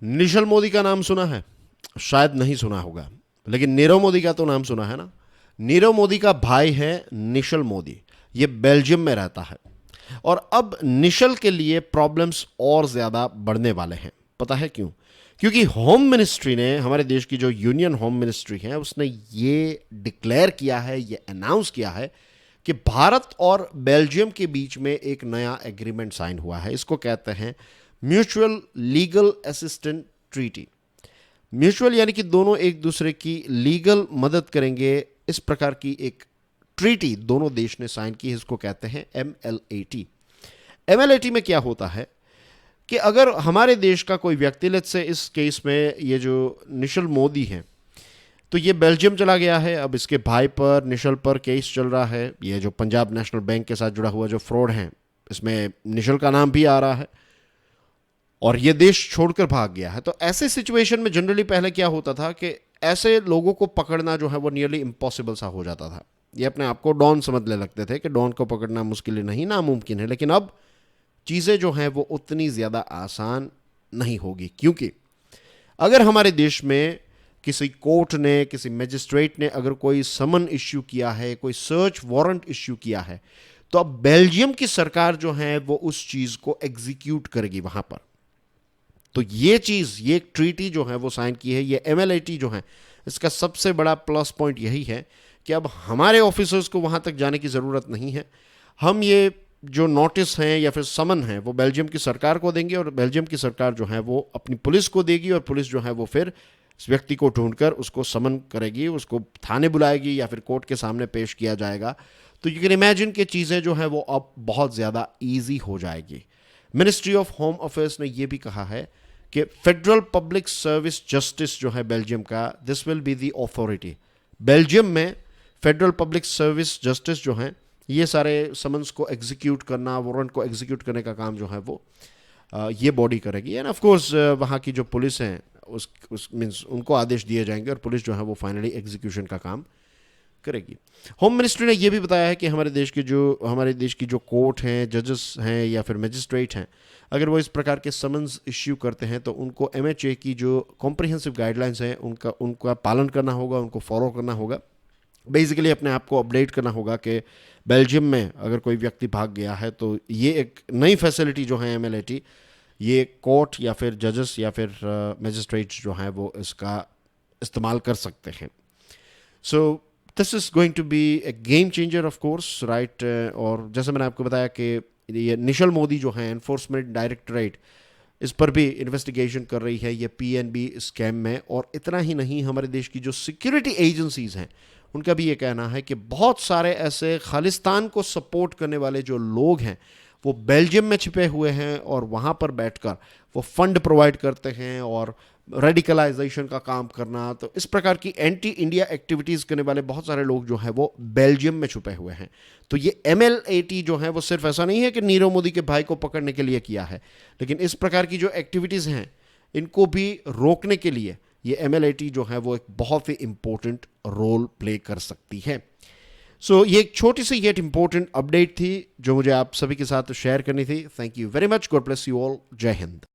Initial Modi का नाम सुना है? शायद नहीं सुना होगा, लेकिन नीरव मोदी का तो नाम सुना है ना। नीरव मोदी का भाई है निशल मोदी, ये बेल्जियम में रहता है। और अब निशल के लिए प्रॉब्लम्स और ज़्यादा बढ़ने वाले हैं। पता है क्यों? क्योंकि होम मिनिस्ट्री ने, हमारे देश की जो यूनियन होम मिनिस्ट्री है, उसने ये डिक्लेयर किया है, ये अनाउंस किया है कि भारत और बेल्जियम के बीच में एक नया एग्रीमेंट साइन हुआ है। इसको कहते हैं mutual legal assistant treaty. Mutual यानी कि दोनों एक दूसरे की लीगल मदद करेंगे, इस प्रकार की एक ट्रीटी दोनों देश ने साइन की है। इसको कहते हैं MLAT। MLAT में क्या होता है कि अगर हमारे देश का कोई व्यक्ति, लेट्स से इस केस में ये जो निशल मोदी हैं, तो ये बेल्जियम चला गया है। अब इसके भाई पर, निशल पर केस चल रहा है। ये जो पंजाब नेशनल बैंक के साथ जुड़ा हुआ जो फ्रॉड है, इसमें निशल का नाम भी आ रहा है, और ये देश छोड़कर भाग गया है। तो ऐसे सिचुएशन में जनरली पहले क्या होता था कि ऐसे लोगों को पकड़ना जो है वो नियरली इम्पॉसिबल सा हो जाता था। ये अपने आप को डॉन समझने लगते थे कि डॉन को पकड़ना मुश्किल नहीं, नामुमकिन है। लेकिन अब चीज़ें जो हैं वो उतनी ज़्यादा आसान नहीं होगी, क्योंकि अगर हमारे देश में किसी कोर्ट ने, किसी मजिस्ट्रेट ने अगर कोई समन इश्यू किया है, कोई सर्च वारंट इश्यू किया है, तो अब बेल्जियम की सरकार जो है वो उस चीज़ को एग्जीक्यूट करेगी वहाँ पर। तो ये चीज़, ये ट्रीटी जो है वो साइन की है, ये MLAT जो है, इसका सबसे बड़ा प्लस पॉइंट यही है कि अब हमारे ऑफिसर्स को वहाँ तक जाने की ज़रूरत नहीं है। हम ये जो नोटिस हैं या फिर समन है वो बेल्जियम की सरकार को देंगे, और बेल्जियम की सरकार जो है वो अपनी पुलिस को देगी, और पुलिस जो है वो फिर इस व्यक्ति को ढूंढकर उसको समन करेगी, उसको थाने बुलाएगी या फिर कोर्ट के सामने पेश किया जाएगा। तो यू कैन इमेजिन कि चीज़ें जो हैं वो अब बहुत ज़्यादा ईजी हो जाएगी। मिनिस्ट्री ऑफ होम अफेयर्स ने यह भी कहा है कि फेडरल पब्लिक सर्विस जस्टिस जो है बेल्जियम का, this will be the authority. Belgium में फेडरल पब्लिक सर्विस जस्टिस जो है, ये सारे समन्स को एग्जीक्यूट करना, वारंट को एग्जीक्यूट करने का काम जो है वो ये बॉडी करेगी। एंड ऑफ कोर्स वहाँ की जो पुलिस हैं उस मीन्स उनको आदेश दिए जाएंगे, और पुलिस जो है वो फाइनली एग्जीक्यूशन का काम करेगी। होम मिनिस्ट्री ने यह भी बताया है कि हमारे देश की जो कोर्ट हैं, जजेस हैं या फिर मजिस्ट्रेट हैं, अगर वो इस प्रकार के समन्स इश्यू करते हैं तो उनको MHA की जो कॉम्प्रिहेंसिव गाइडलाइंस हैं उनका पालन करना होगा, उनको फॉलो करना होगा। बेसिकली अपने आप को अपडेट करना होगा कि बेल्जियम में अगर कोई व्यक्ति भाग गया है तो ये एक नई फैसिलिटी जो है MLAT, ये कोर्ट या फिर जजेस या फिर मजिस्ट्रेट्स जो हैं वो इसका इस्तेमाल कर सकते हैं। So this is going to be a game changer of course, right. और जैसे मैंने आपको बताया कि ये निशल मोदी जो है, एनफोर्समेंट डायरेक्टरेट इस पर भी इन्वेस्टिगेशन कर रही है ये PNB स्कैम में। और इतना ही नहीं, हमारे देश की जो सिक्योरिटी एजेंसीज़ हैं उनका भी ये कहना है कि बहुत सारे ऐसे खालिस्तान को सपोर्ट करने वाले जो लोग हैं वो बेल्जियम में छिपे हुए हैं, और वहाँ पर बैठकर वो फंड प्रोवाइड करते हैं और रेडिकलाइजेशन का काम करना। तो इस प्रकार की एंटी इंडिया एक्टिविटीज़ करने वाले बहुत सारे लोग जो हैं वो बेल्जियम में छुपे हुए हैं। तो ये MLAT जो है वो सिर्फ ऐसा नहीं है कि नीरव मोदी के भाई को पकड़ने के लिए किया है, लेकिन इस प्रकार की जो एक्टिविटीज़ हैं इनको भी रोकने के लिए ये MLAT जो है वो एक बहुत ही इंपॉर्टेंट रोल प्ले कर सकती है। सो ये एक छोटी सी येट इंपॉर्टेंट अपडेट थी जो मुझे आप सभी के साथ शेयर करनी थी। Thank you very much. God bless you all. जय हिंद।